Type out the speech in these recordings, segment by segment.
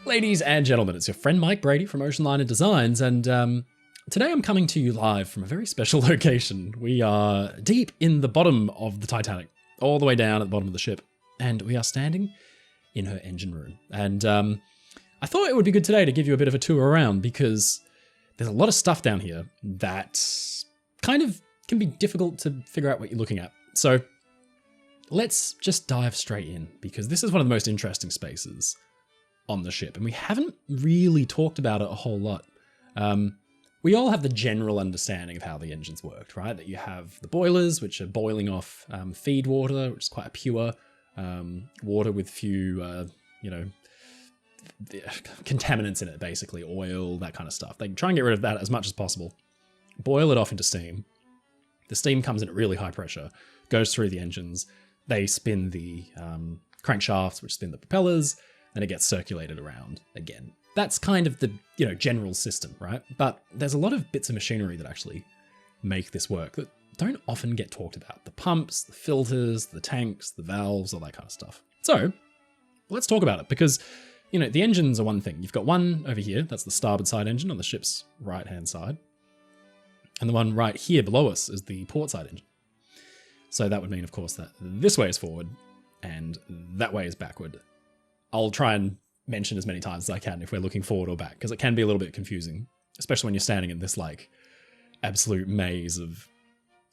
Ladies and gentlemen, it's your friend Mike Brady from Oceanliner Designs, and today I'm coming to you live from a very special location. We are deep in the bottom of the Titanic, all the way down at the bottom of the ship, and we are standing in her engine room. And I thought it would be good today to give you a bit of a tour around, because there's a lot of stuff down here that kind of can be difficult to figure out what you're looking at. So let's just dive straight in, because this is one of the most interesting spaces on the ship, and we haven't really talked about it a whole lot. We all have the general understanding of how the engines worked, right? That you have the boilers, which are boiling off feed water, which is quite a pure water with few, contaminants in it, basically oil, that kind of stuff. They try and get rid of that as much as possible. Boil it off into steam. The steam comes in at really high pressure, goes through the engines. They spin the crankshafts, which spin the propellers, and it gets circulated around again. That's kind of the general system, right? But there's a lot of bits of machinery that actually make this work that don't often get talked about. The pumps, the filters, the tanks, the valves, all that kind of stuff. So let's talk about it, because the engines are one thing. You've got one over here, that's the starboard side engine on the ship's right-hand side. And the one right here below us is the port side engine. So that would mean, of course, that this way is forward and that way is backward. I'll try and mention as many times as I can if we're looking forward or back, because it can be a little bit confusing, especially when you're standing in this absolute maze of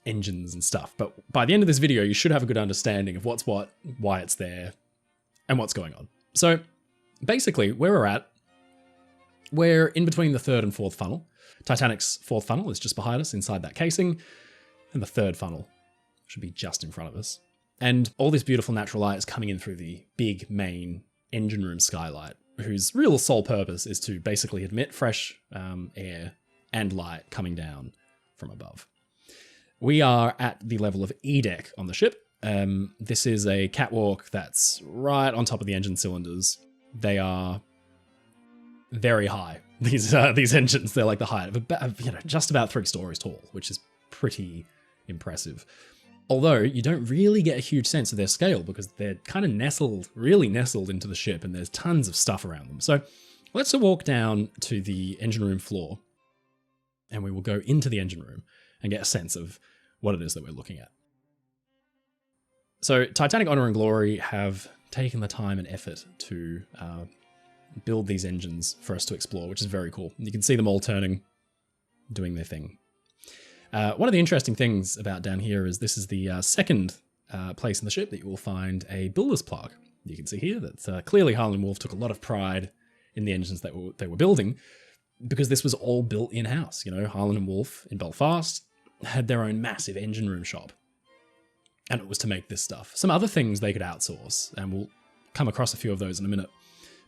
engines and stuff. But by the end of this video, you should have a good understanding of what's what, why it's there, and what's going on. So basically, where we're in between the third and fourth funnel. Titanic's fourth funnel is just behind us inside that casing, and the third funnel should be just in front of us. And all this beautiful natural light is coming in through the big main engine room skylight, whose real sole purpose is to basically admit fresh air and light coming down from above. We are at the level of E deck on the ship. This is a catwalk that's right on top of the engine cylinders. They are very high. These engines, they're like the height of just about 3 stories tall, which is pretty impressive. Although you don't really get a huge sense of their scale, because they're kind of really nestled into the ship, and there's tons of stuff around them. So let's walk down to the engine room floor, and we will go into the engine room and get a sense of what it is that we're looking at. So Titanic Honor and Glory have taken the time and effort to build these engines for us to explore, which is very cool. You can see them all turning, doing their thing. One of the interesting things about down here is this is the second place in the ship that you will find a builder's plug. You can see here that clearly Harland & Wolff took a lot of pride in the engines that they were building, because this was all built in-house. Harland & Wolff in Belfast had their own massive engine room shop, and it was to make this stuff. Some other things they could outsource, and we'll come across a few of those in a minute.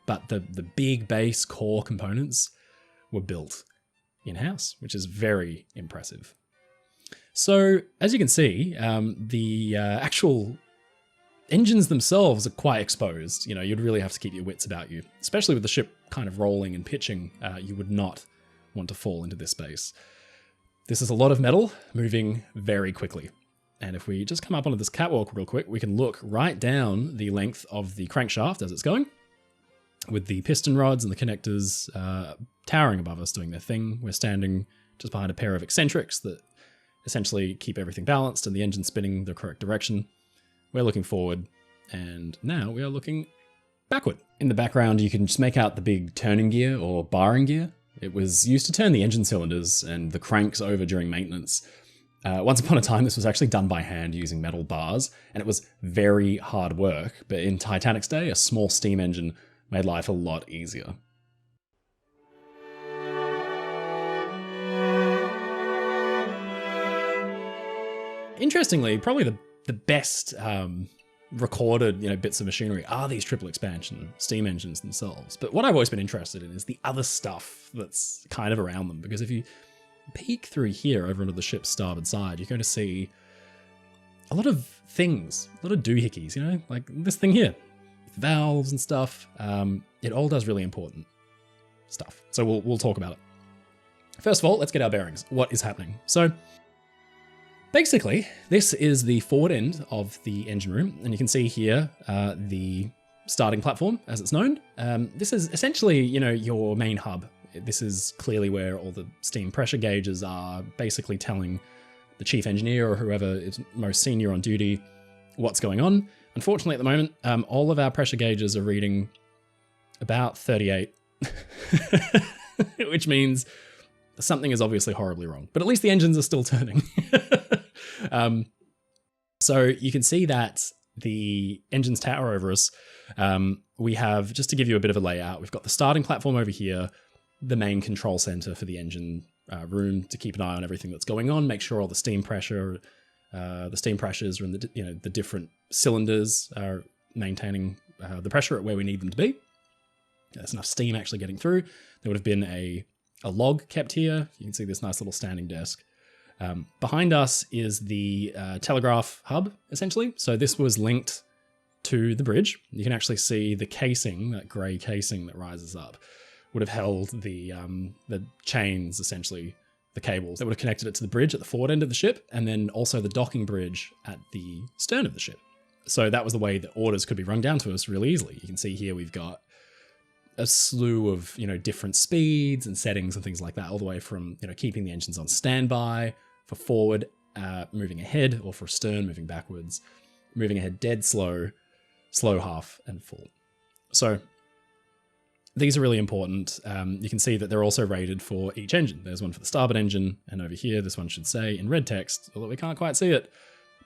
But the big base core components were built in-house, which is very impressive. So as you can see, the actual engines themselves are quite exposed. You'd really have to keep your wits about you, especially with the ship kind of rolling and pitching. You would not want to fall into this space. This is a lot of metal moving very quickly. And if we just come up onto this catwalk real quick, we can look right down the length of the crankshaft as it's going, with the piston rods and the connectors towering above us doing their thing. We're standing just behind a pair of eccentrics that essentially keep everything balanced and the engine spinning the correct direction. We're looking forward, and now we are looking backward. In the background, you can just make out the big turning gear or barring gear. It was used to turn the engine cylinders and the cranks over during maintenance. Once upon a time, this was actually done by hand using metal bars, and it was very hard work. But in Titanic's day, a small steam engine made life a lot easier. Interestingly, probably the best recorded bits of machinery are these triple expansion steam engines themselves. But what I've always been interested in is the other stuff that's kind of around them, because if you peek through here over onto the ship's starboard side, you're going to see a lot of things, a lot of doohickeys, like this thing here, valves and stuff. It all does really important stuff. So we'll talk about it. First of all, let's get our bearings. What is happening? So basically, this is the forward end of the engine room, and you can see here the starting platform, as it's known. This is essentially, your main hub. This is clearly where all the steam pressure gauges are basically telling the chief engineer or whoever is most senior on duty what's going on. Unfortunately, at the moment, all of our pressure gauges are reading about 38, which means something is obviously horribly wrong. But at least the engines are still turning. So you can see that the engines tower over us. We have, just to give you a bit of a layout, we've got the starting platform over here, the main control center for the engine room to keep an eye on everything that's going on, make sure all the steam pressures are in the different cylinders are maintaining the pressure at where we need them to be. There's enough steam actually getting through. There would have been a log kept here. You can see this nice little standing desk. Behind us is the telegraph hub, essentially. So this was linked to the bridge. You can actually see the casing, that grey casing that rises up, would have held the chains, essentially, the cables that would have connected it to the bridge at the forward end of the ship, and then also the docking bridge at the stern of the ship. So that was the way that orders could be rung down to us really easily. You can see here we've got a slew of different speeds and settings and things like that, all the way from keeping the engines on standby, for forward, moving ahead, or for stern, moving backwards, moving ahead dead slow, slow half, and full. So these are really important. You can see that they're also rated for each engine. There's one for the starboard engine, and over here, this one should say in red text, although we can't quite see it,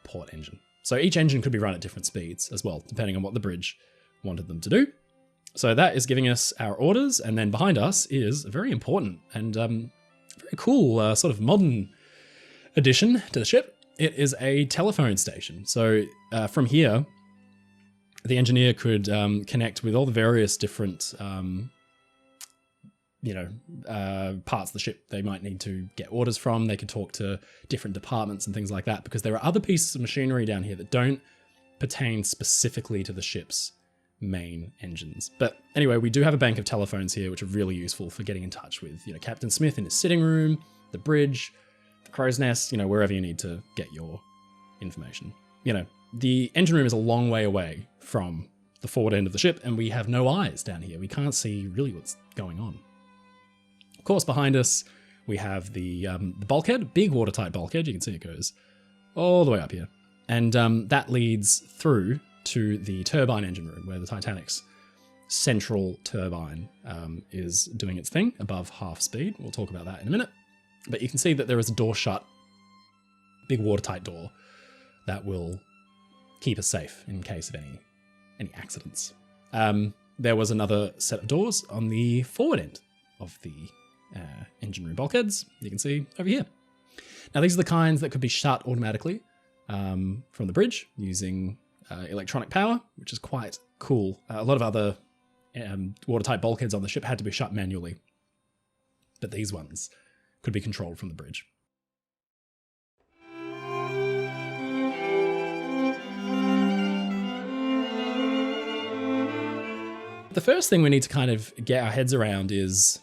port engine. So each engine could be run at different speeds as well, depending on what the bridge wanted them to do. So that is giving us our orders, and then behind us is a very important and very cool sort of modern addition to the ship. It is a telephone station. So from here, the engineer could connect with all the various different parts of the ship they might need to get orders from. They could talk to different departments and things like that, because there are other pieces of machinery down here that don't pertain specifically to the ship's main engines. But anyway, we do have a bank of telephones here, which are really useful for getting in touch with, Captain Smith in his sitting room, the bridge, the crow's nest, wherever you need to get your information. The engine room is a long way away from the forward end of the ship, and we have no eyes down here. We can't see really what's going on. Of course, behind us, we have the bulkhead, big watertight bulkhead. You can see it goes all the way up here. And that leads through to the turbine engine room, where the Titanic's central turbine is doing its thing above half speed. We'll talk about that in a minute. But you can see that there is a door shut, big watertight door, that will keep us safe in case of any accidents. There was another set of doors on the forward end of the engine room bulkheads. You can see over here. Now, these are the kinds that could be shut automatically from the bridge using electronic power, which is quite cool. A lot of other watertight bulkheads on the ship had to be shut manually, but these ones could be controlled from the bridge. The first thing we need to kind of get our heads around is,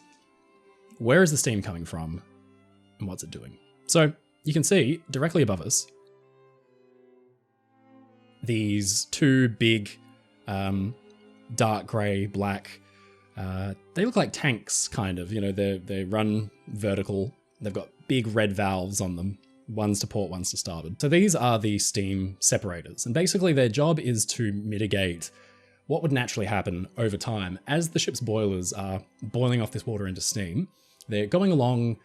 where is the steam coming from and what's it doing? So you can see directly above us, these two big dark grey, black, they look like tanks kind of, they run vertical. They've got big red valves on them, one's to port, one's to starboard. So these are the steam separators, and basically their job is to mitigate what would naturally happen over time as the ship's boilers are boiling off this water into steam. They're going along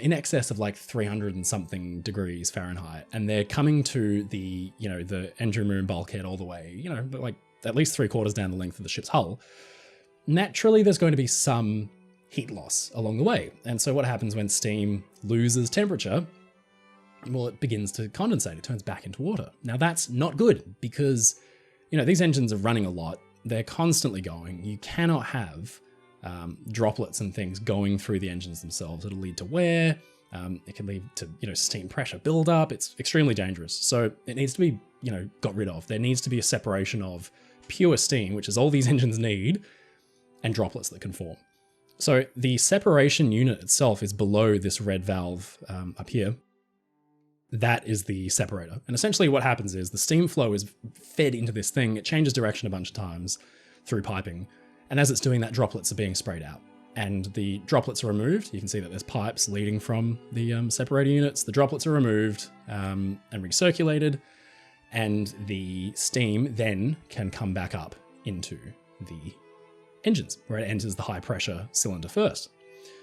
in excess of like 300 and something degrees Fahrenheit, and they're coming to the, the engine room bulkhead all the way, like at least 3/4 down the length of the ship's hull. Naturally, there's going to be some heat loss along the way. And so what happens when steam loses temperature? Well, it begins to condensate. It turns back into water. Now that's not good, because these engines are running a lot. They're constantly going. You cannot have droplets and things going through the engines themselves. It'll lead to wear. It can lead to, steam pressure buildup. It's extremely dangerous. So it needs to be, got rid of. There needs to be a separation of pure steam, which is all these engines need, and droplets that can form. So the separation unit itself is below this red valve up here. That is the separator. And essentially what happens is the steam flow is fed into this thing. It changes direction a bunch of times. through piping. And as it's doing that, droplets are being sprayed out. And the droplets are removed. You can see that there's pipes leading from the separator units. The droplets are removed and recirculated. And the steam then can come back up into the engines, where it enters the high pressure cylinder first.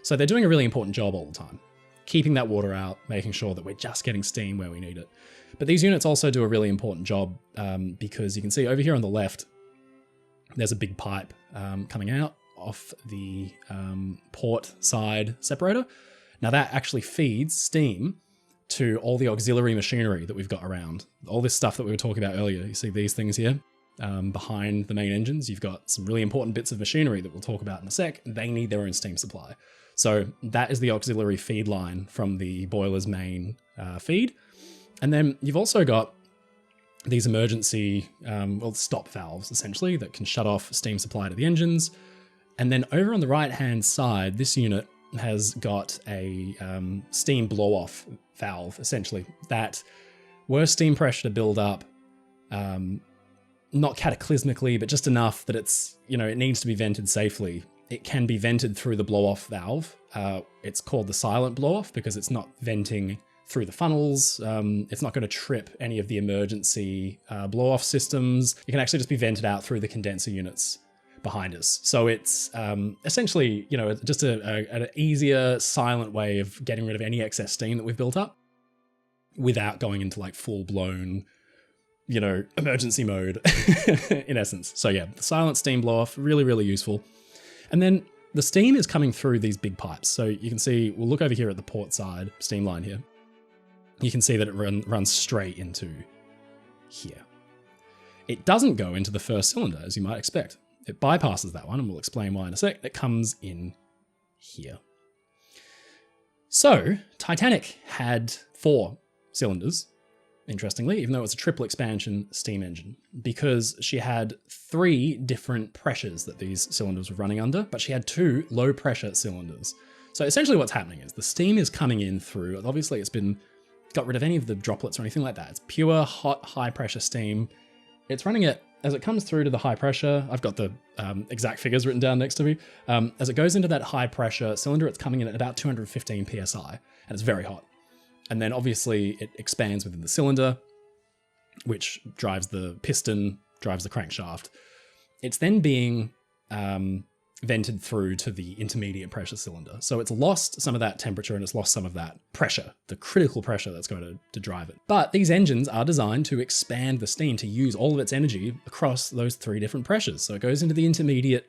So they're doing a really important job all the time, keeping that water out, making sure that we're just getting steam where we need it. But these units also do a really important job because you can see over here on the left, there's a big pipe coming out off the port side separator. Now that actually feeds steam to all the auxiliary machinery that we've got around. All this stuff that we were talking about earlier. You see these things here behind the main engines. You've got some really important bits of machinery that we'll talk about in a sec. They need their own steam supply. So that is the auxiliary feed line from the boiler's main feed. And then you've also got these emergency, stop valves essentially that can shut off steam supply to the engines. And then over on the right-hand side, this unit has got a steam blow-off valve, essentially, that were steam pressure to build up, not cataclysmically, but just enough that it's, it needs to be vented safely. It can be vented through the blow-off valve. It's called the silent blow-off because it's not venting through the funnels. It's not going to trip any of the emergency blow-off systems. It can actually just be vented out through the condenser units behind us. So it's essentially, just an easier, silent way of getting rid of any excess steam that we've built up without going into like full-blown, emergency mode in essence. So yeah, the silent steam blow-off, really, really useful. And then the steam is coming through these big pipes. So you can see, we'll look over here at the port side steam line here. You can see that it runs straight into here. It doesn't go into the first cylinder, as you might expect. It bypasses that one, and we'll explain why in a sec. It comes in here. So Titanic had 4 cylinders, interestingly, even though it was a triple expansion steam engine, because she had 3 different pressures that these cylinders were running under, but she had 2 low pressure cylinders. So essentially what's happening is the steam is coming in through, obviously it's been got rid of any of the droplets or anything like that. It's pure hot, high pressure steam. It's running it as it comes through to the high pressure. I've got the exact figures written down next to me. As it goes into that high pressure cylinder, it's coming in at about 215 PSI, and it's very hot. And then obviously it expands within the cylinder, which drives the piston, drives the crankshaft. It's then being vented through to the intermediate pressure cylinder. So it's lost some of that temperature and it's lost some of that pressure, the critical pressure that's going to drive it. But these engines are designed to expand the steam to use all of its energy across those 3 different pressures. So it goes into the intermediate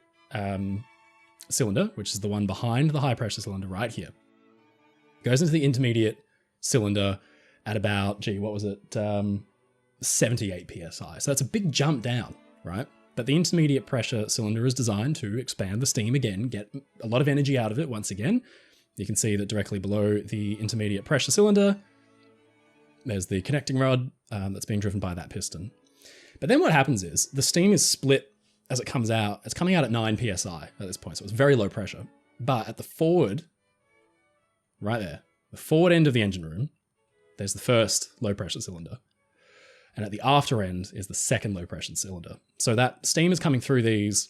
cylinder, which is the one behind the high pressure cylinder right here. It goes into the intermediate cylinder at about, 78 PSI. So that's a big jump down, right? But the intermediate pressure cylinder is designed to expand the steam again, get a lot of energy out of it once again. You can see that directly below the intermediate pressure cylinder, there's the connecting rod that's being driven by that piston. But then what happens is the steam is split as it comes out. It's coming out at 9 PSI at this point, so it's very low pressure. But at the forward, right there, the forward end of the engine room, there's the first low pressure cylinder. And at the after end is the second low pressure cylinder. So that steam is coming through these,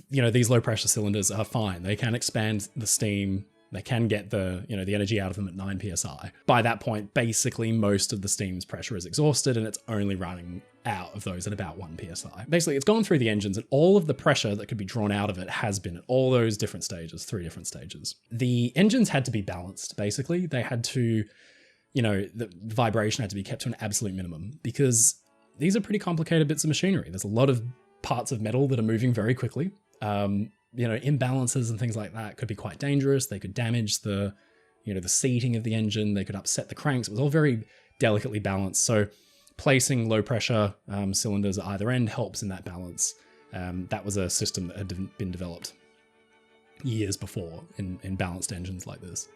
these low pressure cylinders are fine. They can expand the steam. They can get the energy out of them at 9 PSI. By that point, basically most of the steam's pressure is exhausted and it's only running out of those at about 1 PSI. Basically, it's gone through the engines and all of the pressure that could be drawn out of it has been at all those different stages, 3 different stages. The engines had to be balanced, basically. They had to, the vibration had to be kept to an absolute minimum because these are pretty complicated bits of machinery. There's a lot of parts of metal that are moving very quickly. Imbalances and things like that could be quite dangerous. They could damage the seating of the engine. They could upset the cranks. It was all very delicately balanced. So placing low pressure cylinders at either end helps in that balance. That was a system that had been developed years before in balanced engines like this.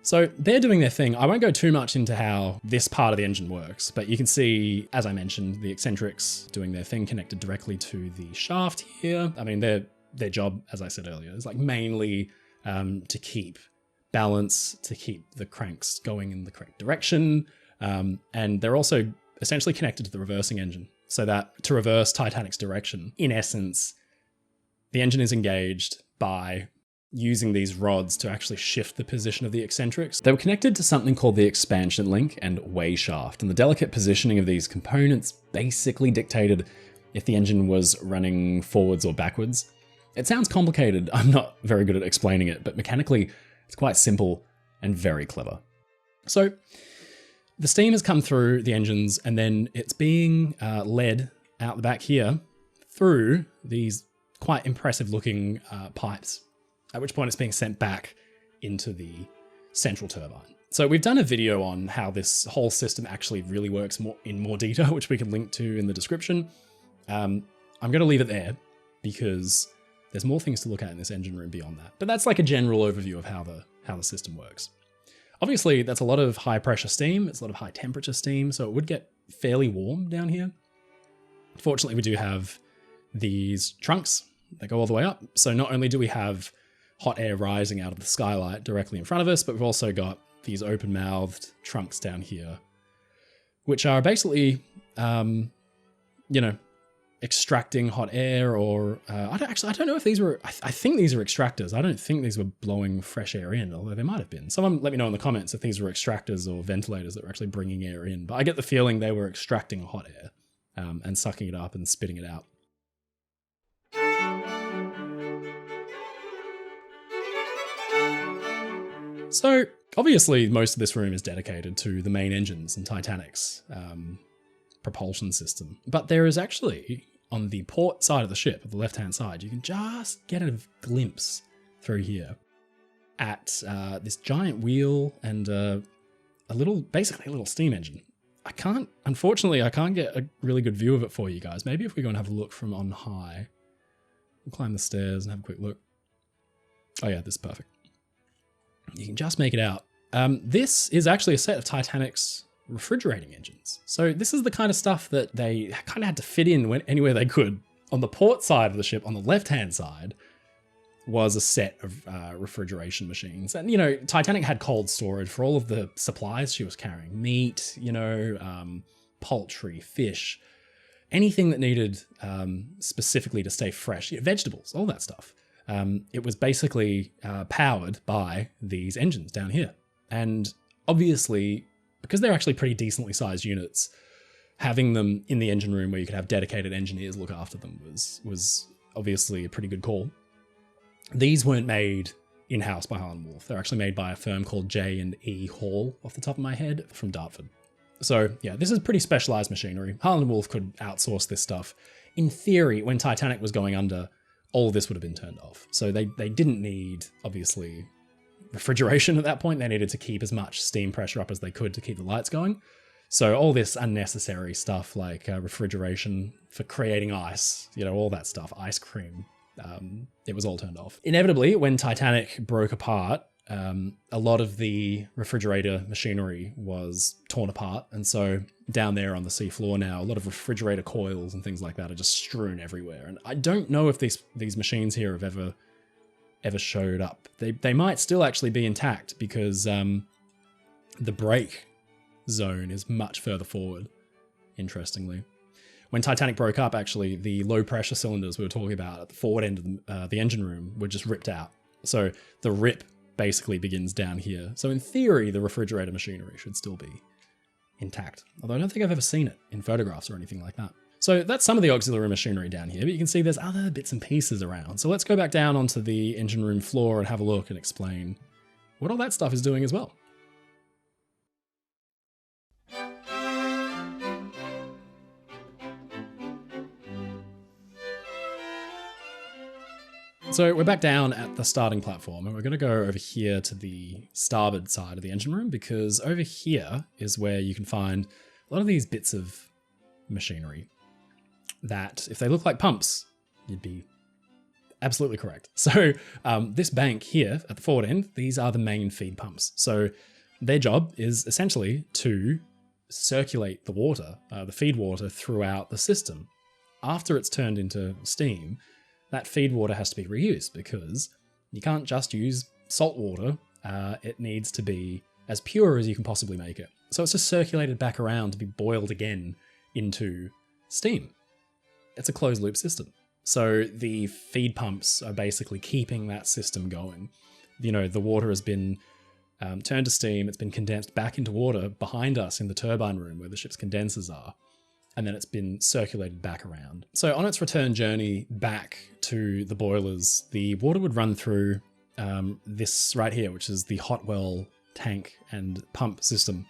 So they're doing their thing. I won't go too much into how this part of the engine works, but you can see, as I mentioned, the eccentrics doing their thing connected directly to the shaft here. I mean, their job, as I said earlier, is like mainly to keep balance, to keep the cranks going in the correct direction. And they're also essentially connected to the reversing engine. so that to reverse Titanic's direction, in essence, the engine is engaged by using these rods to actually shift the position of the eccentrics. They were connected to something called the expansion link and way shaft, and the delicate positioning of these components basically dictated if the engine was running forwards or backwards. It sounds complicated, I'm not very good at explaining it, but mechanically it's quite simple and very clever. So the steam has come through the engines and then it's being led out the back here through these quite impressive looking pipes, at which point it's being sent back into the central turbine. So we've done a video on how this whole system actually really works in more detail, which we can link to in the description. I'm going to leave it there because there's more things to look at in this engine room beyond that. But that's like a general overview of how the system works. Obviously, that's a lot of high pressure steam. It's a lot of high temperature steam, so it would get fairly warm down here. Fortunately, we do have these trunks that go all the way up. So not only do we have hot air rising out of the skylight directly in front of us, but we've also got these open-mouthed trunks down here, which are basically, extracting hot air, or I don't know if these were, I think these are extractors. I don't think these were blowing fresh air in, although they might have been. Someone let me know in the comments if these were extractors or ventilators that were actually bringing air in, but I get the feeling they were extracting hot air and sucking it up and spitting it out. So obviously most of this room is dedicated to the main engines and Titanic's propulsion system. But there is actually, on the port side of the ship, at the left-hand side, you can just get a glimpse through here at this giant wheel and basically a little steam engine. Unfortunately, I can't get a really good view of it for you guys. Maybe if we go and have a look from on high. We'll climb the stairs and have a quick look. Oh yeah, this is perfect. You can just make it out. This is actually a set of Titanic's refrigerating engines. So this is the kind of stuff that they kind of had to fit in anywhere they could. On the port side of the ship, on the left-hand side, was a set of refrigeration machines. And, Titanic had cold storage for all of the supplies she was carrying. Meat, poultry, fish, anything that needed specifically to stay fresh, vegetables, all that stuff. It was basically powered by these engines down here. And obviously, because they're actually pretty decently sized units, having them in the engine room where you could have dedicated engineers look after them was obviously a pretty good call. These weren't made in-house by Harland Wolff. They're actually made by a firm called J&E Hall, off the top of my head, from Dartford. So yeah, this is pretty specialized machinery. Harland Wolff could outsource this stuff. In theory, when Titanic was going under, all of this would have been turned off. So they didn't need, obviously, refrigeration at that point. They needed to keep as much steam pressure up as they could to keep the lights going. So all this unnecessary stuff like refrigeration for creating ice, all that stuff, ice cream, it was all turned off. Inevitably, when Titanic broke apart, a lot of the refrigerator machinery was torn apart. And so down there on the seafloor now, a lot of refrigerator coils and things like that are just strewn everywhere. And I don't know if these machines here have ever showed up. They might still actually be intact because the brake zone is much further forward, interestingly. When Titanic broke up, actually, the low pressure cylinders we were talking about at the forward end of the engine room were just ripped out. So the rip basically begins down here. So in theory, the refrigerator machinery should still be intact. Although I don't think I've ever seen it in photographs or anything like that. So that's some of the auxiliary machinery down here, but you can see there's other bits and pieces around. So let's go back down onto the engine room floor and have a look and explain what all that stuff is doing as well. So we're back down at the starting platform and we're going to go over here to the starboard side of the engine room because over here is where you can find a lot of these bits of machinery that if they look like pumps, you'd be absolutely correct. So this bank here at the forward end, these are the main feed pumps. So their job is essentially to circulate the water, the feed water throughout the system. After it's turned into steam, that feed water has to be reused because you can't just use salt water. It needs to be as pure as you can possibly make it. So it's just circulated back around to be boiled again into steam. It's a closed loop system. So the feed pumps are basically keeping that system going. You know, the water has been turned to steam, it's been condensed back into water behind us in the turbine room where the ship's condensers are, and then it's been circulated back around. So on its return journey back to the boilers, the water would run through this right here, which is the hot well tank and pump system,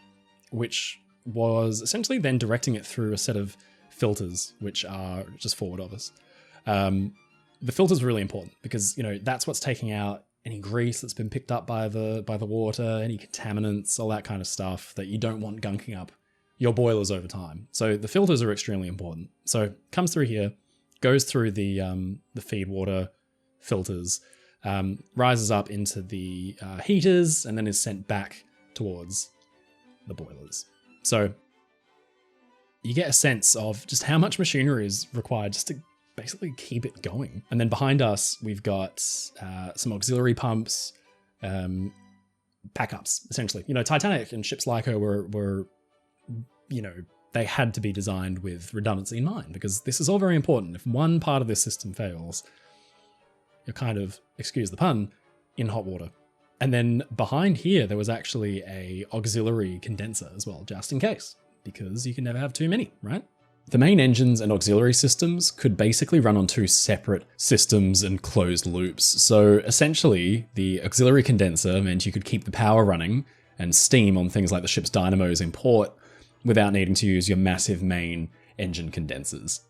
which was essentially then directing it through a set of filters, which are just forward of us. The filters are really important because, you know, that's what's taking out any grease that's been picked up by the water, any contaminants, all that kind of stuff that you don't want gunking up your boilers over time. So the filters are extremely important. So it comes through here, goes through the feed water filters, rises up into the heaters, and then is sent back towards the boilers. So you get a sense of just how much machinery is required just to basically keep it going. And then behind us, we've got some auxiliary pumps, backups, essentially. You know, Titanic and ships like her were, you know, they had to be designed with redundancy in mind because this is all very important. If one part of this system fails, you're kind of, excuse the pun, in hot water. And then behind here, there was actually a auxiliary condenser as well, just in case, because you can never have too many, right? The main engines and auxiliary systems could basically run on two separate systems and closed loops. So essentially, the auxiliary condenser meant you could keep the power running and steam on things like the ship's dynamos in port without needing to use your massive main engine condensers.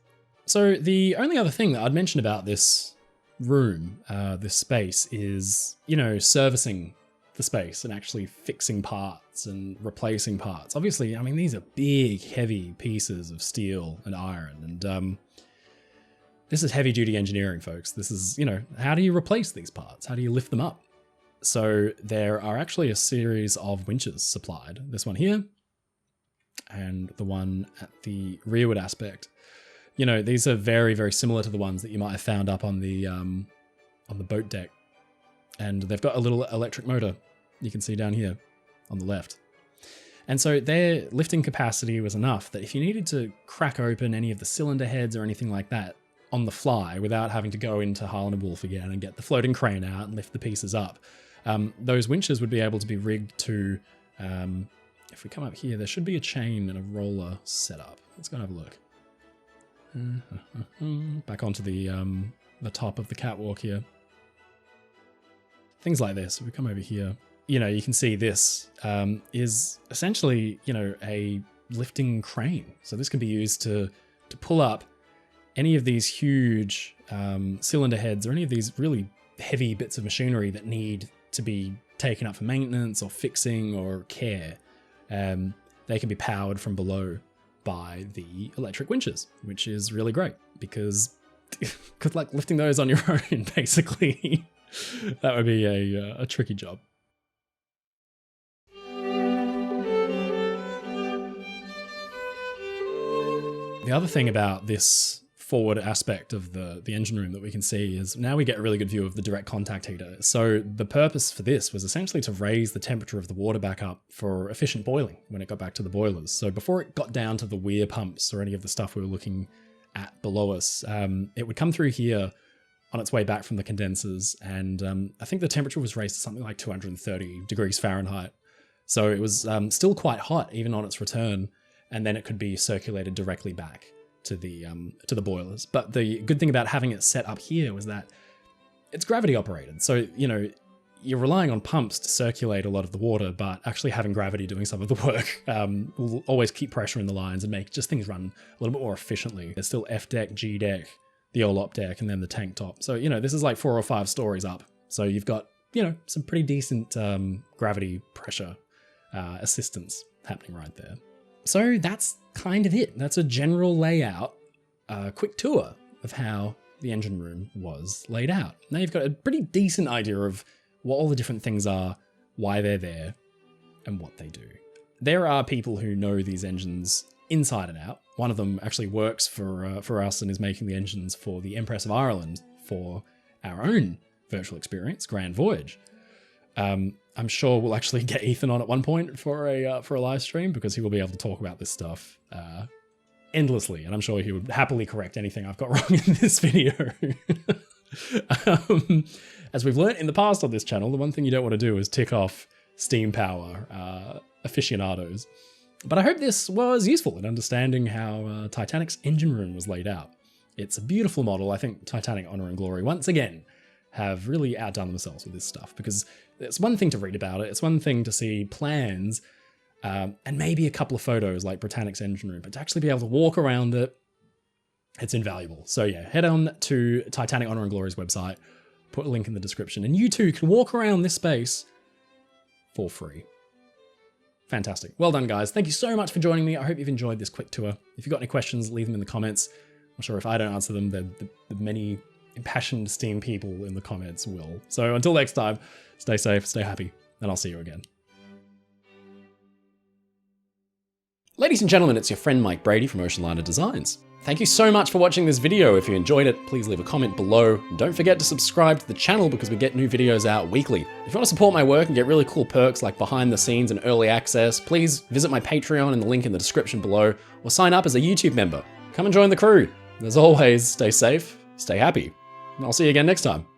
So the only other thing that I'd mention about this room, this space, is, you know, servicing the space and actually fixing parts and replacing parts. Obviously, I mean, these are big, heavy pieces of steel and iron, and this is heavy duty engineering, folks. This is, you know, how do you replace these parts? How do you lift them up? So there are actually a series of winches supplied. This one here, and the one at the rearward aspect. You know, these are very, very similar to the ones that you might have found up on the boat deck. And they've got a little electric motor you can see down here on the left. And so their lifting capacity was enough that if you needed to crack open any of the cylinder heads or anything like that on the fly without having to go into Harlan & Wolff again and get the floating crane out and lift the pieces up, those winches would be able to be rigged to, if we come up here, there should be a chain and a roller set up. Let's go and have a look. Back onto the top of the catwalk here. Things like this. If we come over here, you know, you can see this is essentially, you know, a lifting crane. So this can be used to pull up any of these huge cylinder heads or any of these really heavy bits of machinery that need to be taken up for maintenance or fixing or care. They can be powered from below by the electric winches, which is really great because good luck lifting those on your own, basically. That would be a tricky job. The other thing about this forward aspect of the engine room that we can see is now we get a really good view of the direct contact heater. So the purpose for this was essentially to raise the temperature of the water back up for efficient boiling when it got back to the boilers. So before it got down to the weir pumps or any of the stuff we were looking at below us, it would come through here on its way back from the condensers. And I think the temperature was raised to something like 230 degrees Fahrenheit. So it was still quite hot even on its return. And then it could be circulated directly back to the boilers. But the good thing about having it set up here was that it's gravity operated. So, you know, you're relying on pumps to circulate a lot of the water, but actually having gravity doing some of the work will always keep pressure in the lines and make just things run a little bit more efficiently. There's still F deck, G deck, the old op deck, and then the tank top. So, you know, this is like 4 or 5 stories up. So you've got, you know, some pretty decent gravity pressure assistance happening right there. So that's kind of it. That's a general layout, quick tour of how the engine room was laid out. Now you've got a pretty decent idea of what all the different things are, why they're there, and what they do. There are people who know these engines inside and out. One of them actually works for us and is making the engines for the Empress of Ireland for our own virtual experience, Grand Voyage. I'm sure we'll actually get Ethan on at one point for a live stream because he will be able to talk about this stuff endlessly, and I'm sure he would happily correct anything I've got wrong in this video. As we've learnt in the past on this channel, the one thing you don't want to do is tick off steam power aficionados. But I hope this was useful in understanding how Titanic's engine room was laid out. It's a beautiful model. I think Titanic Honor and Glory, once again, have really outdone themselves with this stuff, because it's one thing to read about it, it's one thing to see plans, and maybe a couple of photos like Britannic's engine room, but to actually be able to walk around it, it's invaluable. So yeah, head on to Titanic Honor and Glory's website, put a link in the description, and you too can walk around this space for free. Fantastic. Well done, guys. Thank you so much for joining me. I hope you've enjoyed this quick tour. If you've got any questions, leave them in the comments. I'm sure if I don't answer them, the many impassioned steam people in the comments will. So until next time, stay safe, stay happy, and I'll see you again. Ladies and gentlemen, it's your friend Mike Brady from Oceanliner Designs. Thank you so much for watching this video. If you enjoyed it, please leave a comment below. And don't forget to subscribe to the channel because we get new videos out weekly. If you want to support my work and get really cool perks like behind the scenes and early access, please visit my Patreon in the link in the description below, or sign up as a YouTube member. Come and join the crew. As always, stay safe, stay happy, and I'll see you again next time.